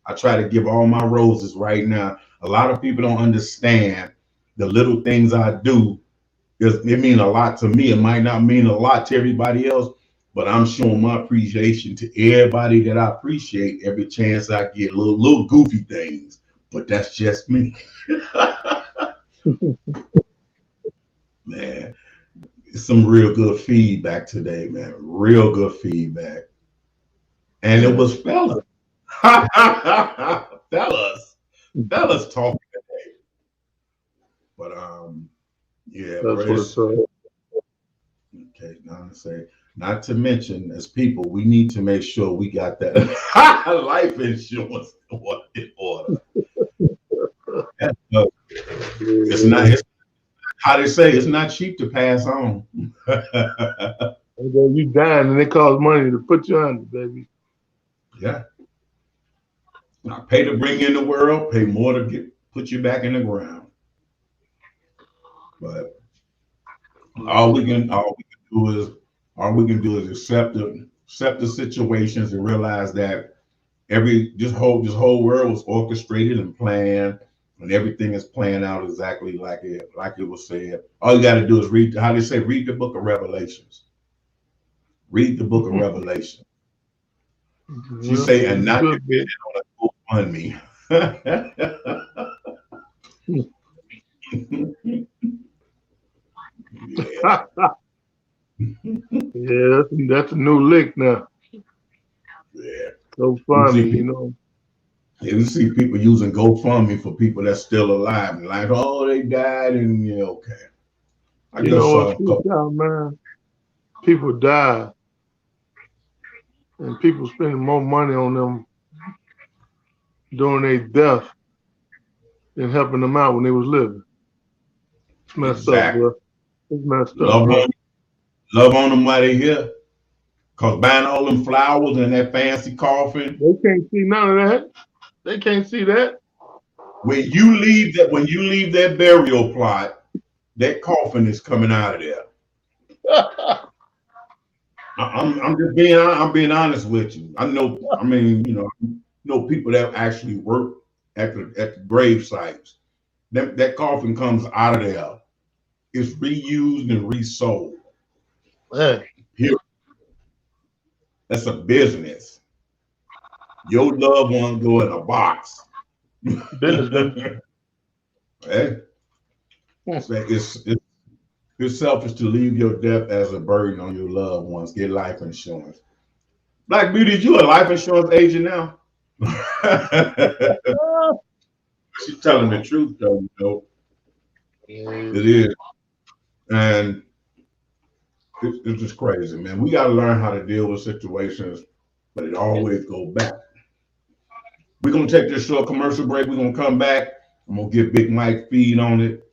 I try to give all my roses right now. A lot of people don't understand the little things I do because it mean a lot to me. It might not mean a lot to everybody else, but I'm showing my appreciation to everybody that I appreciate every chance I get. Little goofy things, but that's just me. Man, some real good feedback today, man. Real good feedback. And it was fellas. fellas talking today. But yeah, That's what it's okay, now to say, not to mention as people, we need to make sure we got that life insurance in order. It's not it's, how they say it's not cheap to pass on. You dying and it costs money to put you under, baby. Yeah. Now pay to bring you in the world, pay more to put you back in the ground. But all we can do is accept the situations and realize that this whole world was orchestrated and planned, and everything is playing out exactly like it was said. All you got to do is read the book of Revelations. Read the book of Revelation. She say, and not dependent on a GoFundMe. Yeah, that's a new lick now. Yeah. GoFundMe, you know. You see people using GoFundMe for people that's still alive, and like, oh, they died, and yeah, okay. You know what's freaked out, man? People die, and people spending more money on them during their death than helping them out when they was living. It's messed up, bro. It's messed up, bro. Love on them while they here. Cause buying all them flowers and that fancy coffin. They can't see none of that. They can't see that. When you leave that burial plot, that coffin is coming out of there. I'm being honest with you. I mean, know people that actually work at the grave sites. That coffin comes out of there. It's reused and resold. Man. Here. That's a business. Your loved one go in a box. Business. Hey. It's selfish to leave your death as a burden on your loved ones. Get life insurance. Black Beauty, you a life insurance agent now? She's telling the truth, though. It is, and it's just crazy, man. We got to learn how to deal with situations, but it always goes back. We're gonna take this short commercial break. We're gonna come back. I'm gonna give Big Mike feed on it.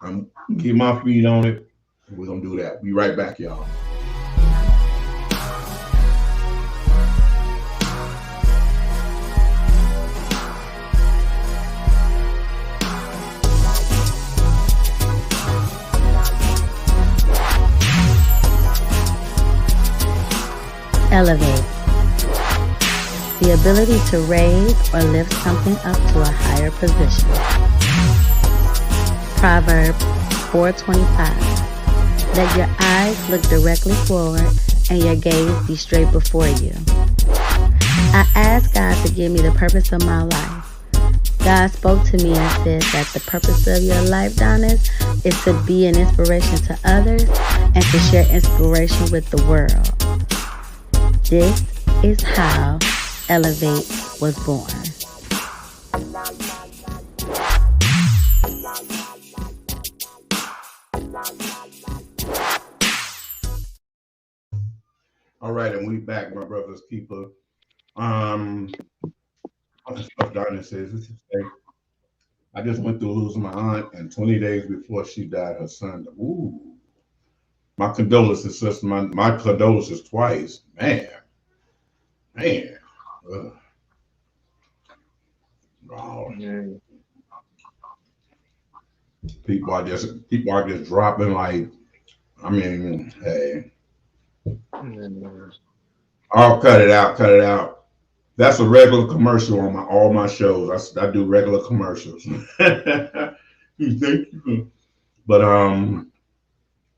I'm gonna give my feed on it. And we're gonna do that. Be right back, y'all. Elevate. The ability to raise or lift something up to a higher position. Proverbs 4:25. Let your eyes look directly forward and your gaze be straight before you. I asked God to give me the purpose of my life. God spoke to me and said that the purpose of your life, Donis, is to be an inspiration to others and to share inspiration with the world. This is how Elevate was born. All right, and we back, my brother's keeper. Darna says, I just went through losing my aunt, and 20 days before she died, her son. Ooh. My condolences, sister. My condolences twice. Man. Oh. People are just dropping like, I mean, hey, Mm. I'll cut it out, cut it out. That's a regular commercial on all my shows. I do regular commercials. Thank you. But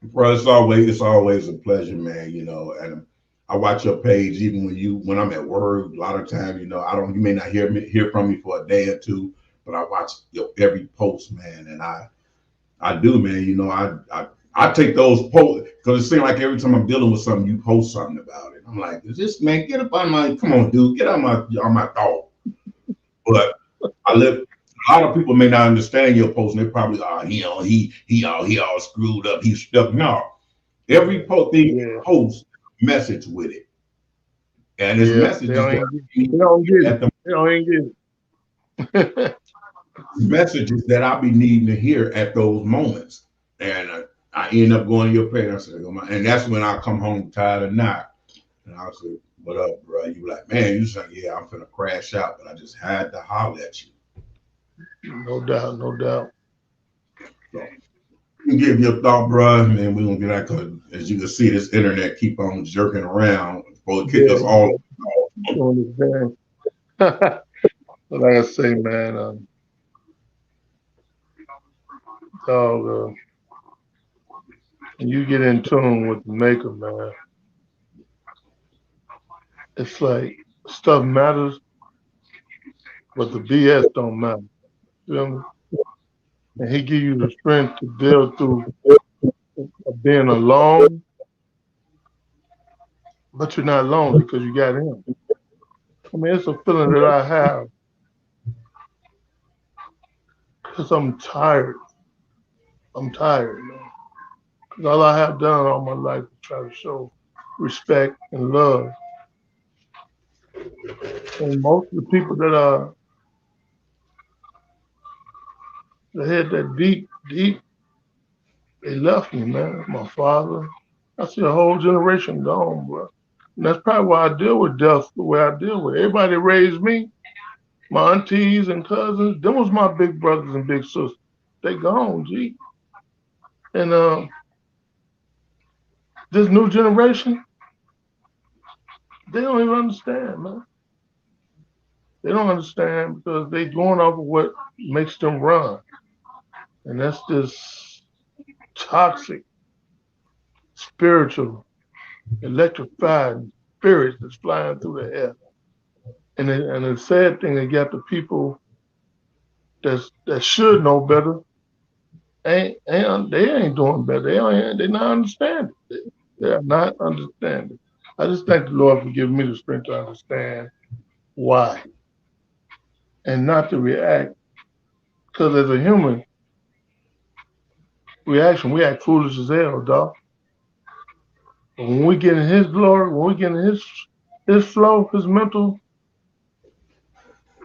bro, it's always a pleasure, man. You know, and I watch your page even when I'm at work. A lot of times, you know, you may not hear from me for a day or two, but I watch your every post, man, and I do, man. You know, I take those posts because it seems like every time I'm dealing with something, you post something about it. I'm like, is this man get up on my? Come on, dude, get on my thought. But I live. A lot of people may not understand your post, and they probably he all screwed up. He's stuck. No, every Yeah. post message with it, and it's Yeah. messages They don't get it. They don't even get it. messages that I be needing to hear at those moments, and I end up going to your page. I say, and that's when I come home tired of not, and I say, "What up, bro?" You be like, "Man, you say, yeah, I'm finna crash out, but I just had to holler at you." No doubt, no doubt. So, you give your thought, bro, and then we're gonna get out. Cause as you can see, this internet keep on jerking around before it kick us all. Like I say, man, dog, when you get in tune with the maker, man, it's like stuff matters, but the BS don't matter. You feel me? And he give you the strength to deal through being alone, but you're not alone because you got him. I mean, it's a feeling that I have because I'm tired. I'm tired, man. Because all I have done all my life is try to show respect and love. And most of the people that had that deep, they left me, man. My father. I see a whole generation gone, bro. And that's probably why I deal with death the way I deal with it. Everybody that raised me, my aunties and cousins, them was my big brothers and big sisters. They gone, G. And this new generation, they don't even understand, man. They don't understand because they going off of what makes them run. And that's this toxic, spiritual, electrified spirits that's flying through the air. And the sad thing, they got the people that should know better. They ain't doing better. They not understanding. They are not understanding. I just thank the Lord for giving me the strength to understand why and not to react. Because as a human reaction, we act foolish as hell, dog. But when we get in His glory, when we get in His flow, His mental,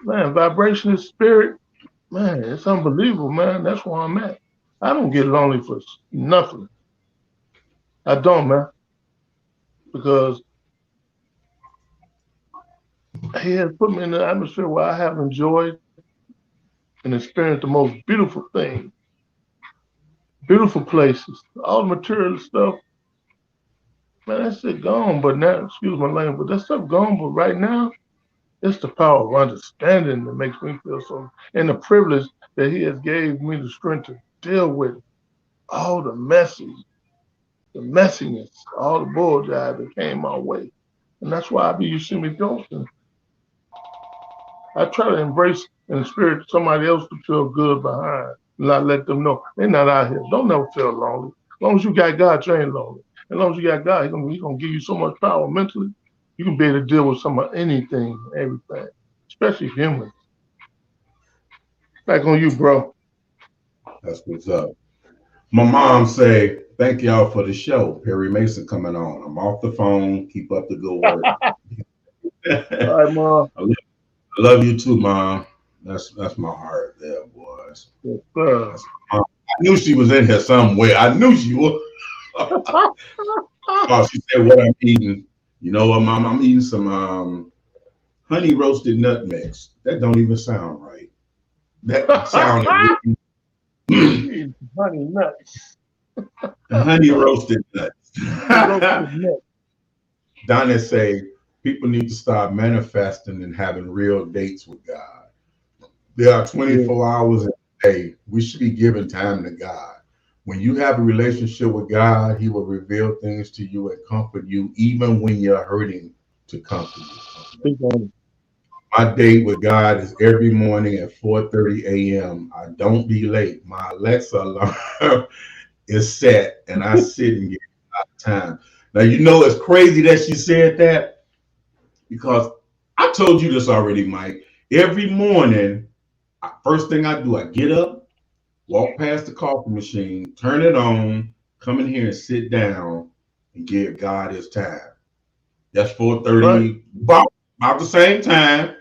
man, vibration, His spirit, man, it's unbelievable, man. That's where I'm at. I don't get lonely for nothing. I don't, man. Because He has put me in an atmosphere where I have enjoyed and experienced the most beautiful things, beautiful places, all the material stuff. Man, that shit gone, but now, excuse my language, but that stuff gone, but right now, it's the power of understanding that makes me feel so, and the privilege that He has gave me the strength to deal with all the messiness, all the bullshit that came my way. And that's why you see me ghosting. I try to embrace in the spirit somebody else to feel good behind, and not let them know they're not out here. Don't never feel lonely. As long as you got God, you ain't lonely. As long as you got God, He's gonna give you so much power mentally. You can be able to deal with anything, everything, especially humans. Back on you, bro. That's what's up. My mom say, "Thank y'all for the show." Perry Mason coming on. I'm off the phone. Keep up the good work. All right, Mom. I love you too, Mom. That's my heart there, boys. Yes, sir. I knew she was in here somewhere. I knew she was. Oh, she said what I'm eating. You know what, Mom? I'm eating some honey roasted nutmegs. That don't even sound right. That sounded really, Honey nuts. Honey roasted nuts. Roasted nuts. Donna say people need to start manifesting and having real dates with God. There are 24 hours in a day. We should be giving time to God. When you have a relationship with God, He will reveal things to you and comfort you, even when you're hurting, to comfort you. My date with God is every morning at 4:30 a.m. I don't be late. My Alexa alarm is set, and I sit and get time. Now, you know it's crazy that she said that, because I told you this already, Mike. Every morning, first thing I do, I get up, walk past the coffee machine, turn it on, come in here and sit down and give God His time. That's 4:30, about the same time.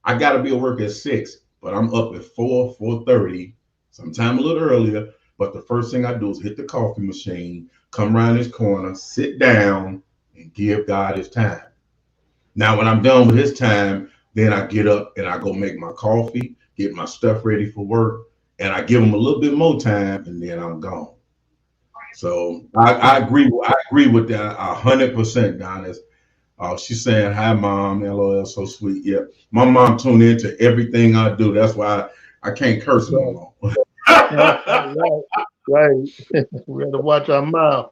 I got to be at work at 6, but I'm up at 4:30, sometime a little earlier. But the first thing I do is hit the coffee machine, come around this corner, sit down, and give God His time. Now, when I'm done with His time, then I get up and I go make my coffee, get my stuff ready for work, and I give Him a little bit more time, and then I'm gone. So I agree with that 100%, Donna. She's saying, "Hi, Mom. LOL, so sweet." Yeah, my mom tuned into everything I do. That's why I can't curse no more. Right. We have to watch our mouth.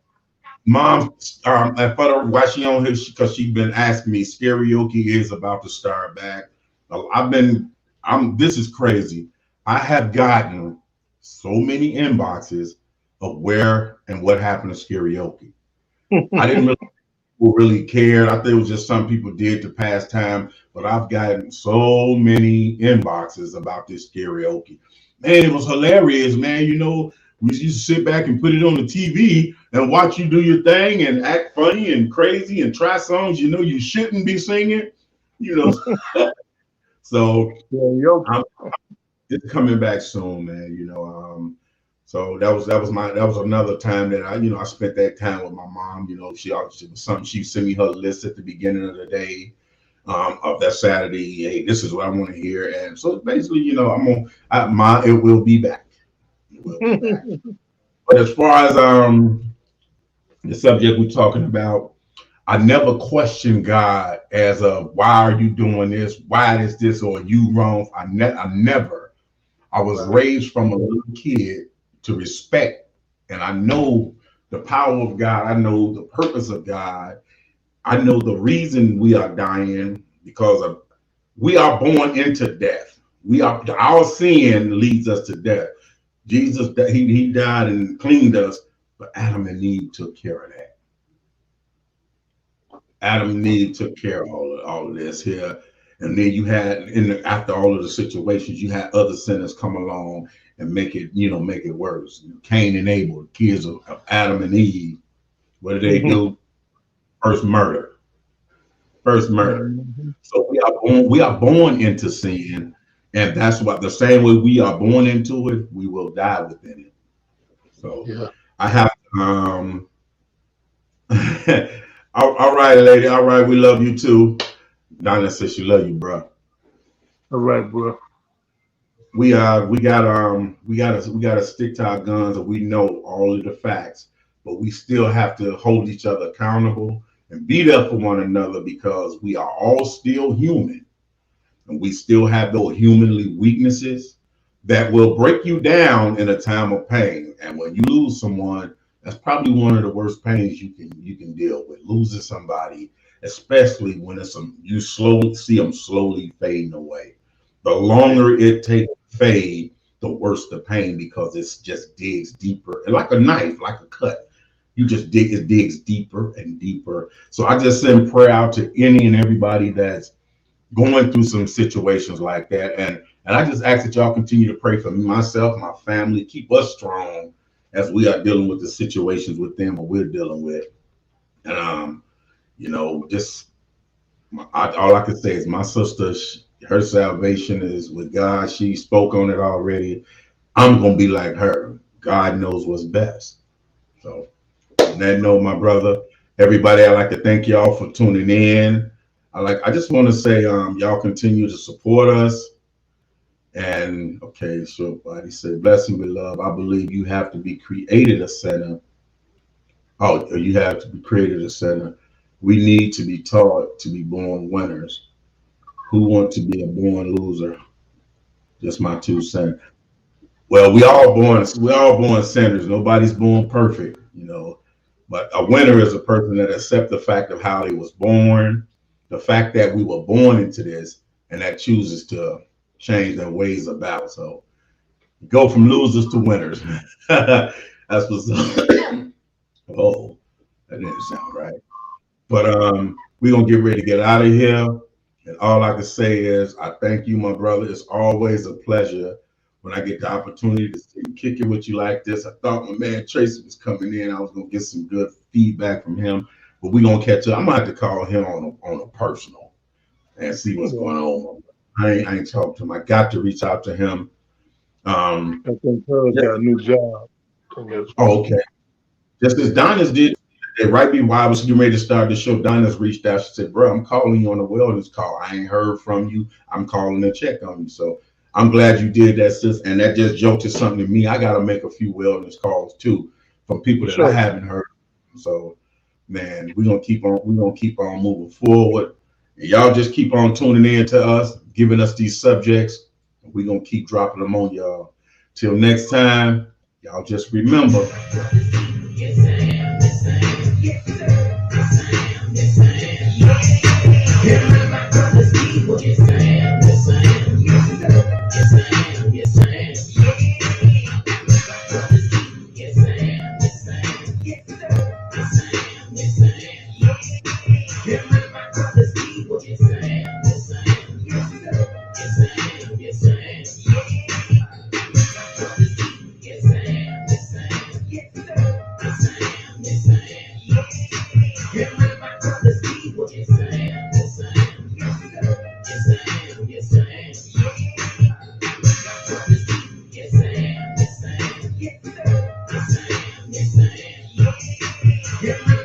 Mom, why she on here? Because she's been asking me. Karaoke is about to start back. This is crazy. I have gotten so many inboxes of where and what happened to karaoke. I didn't really care. I think it was just some people did to pass time, but I've gotten so many inboxes about this karaoke. Man, it was hilarious, man. You know, we used to sit back and put it on the TV and watch you do your thing and act funny and crazy and try songs you know you shouldn't be singing, you know. So it's coming back soon, man. You know, so that was another time that I spent that time with my mom. You know, she was something. She sent me her list at the beginning of the day of that Saturday. Hey, this is what I want to hear, and so basically, you know, it will be back. It will be back. But as far as the subject we're talking about, I never questioned God as a why are you doing this? Why is this or you wrong? I never. I was raised from a little kid to respect, and I know the power of God. I know the purpose of God. I know the reason we are dying because we are born into death. Our sin leads us to death. Jesus, he died and cleaned us, but Adam and Eve took care of that. Adam and Eve took care of all of this here. And then you had, after all of the situations, you had other sinners come along and make it worse. Cain and Abel, kids of Adam and Eve. What did they do? First murder. So we are born into sin, and that's what the same way we are born into it, we will die within it. So I have all right, lady. All right, we love you too. Donna says she love you, bro. All right, bro. We gotta stick to our guns, and we know all of the facts, but we still have to hold each other accountable and be there for one another, because we are all still human, and we still have those humanly weaknesses that will break you down in a time of pain. And when you lose someone, that's probably one of the worst pains you can deal with, losing somebody, especially when you slowly see them slowly fading away. The longer it takes to fade, the worse the pain, because it just digs deeper, and like a knife, like a cut. It digs deeper and deeper. So I just send prayer out to any and everybody that's going through some situations like that, and I just ask that y'all continue to pray for me, myself, my family, keep us strong as we are dealing with the situations with them or we're dealing with. And all I can say is my sister, her salvation is with God. She spoke on it already. I'm gonna be like her. God knows what's best. So on that note, my brother, everybody, I'd like to thank y'all for tuning in. I just want to say, y'all continue to support us. And okay, sure, buddy said, blessing with love. I believe you have to be created a sinner. Oh, you have to be created a sinner. We need to be taught to be born winners. Who want to be a born loser? Just my 2 cents. Well, we all born sinners. Nobody's born perfect, you know. But a winner is a person that accepts the fact of how they was born, the fact that we were born into this, and that chooses to change their ways about. So go from losers to winners. That's what's up. Oh, that didn't sound right. But we're gonna get ready to get out of here. And all I can say is I thank you, my brother. It's always a pleasure when I get the opportunity to kick it with you like this. I thought my man Tracy was coming in. I was gonna get some good feedback from him, but we're gonna catch up. I'm gonna have to call him on a personal and see what's going on. I ain't talked to him. I got to reach out to him. I think Pearl got a new job. Oh, okay. Just as Donna's did right before I was getting ready to start the show, Donna's reached out. She said, bro, I'm calling you on a wellness call. I ain't heard from you. I'm calling to check on you. So I'm glad you did that, sis. And that just jolted something to me. I got to make a few wellness calls too from people that I haven't heard. So, man, we're going to keep on moving forward. And y'all just keep on tuning in to us, giving us these subjects. We're going to keep dropping them on y'all. Till next time, y'all just remember. Yeah.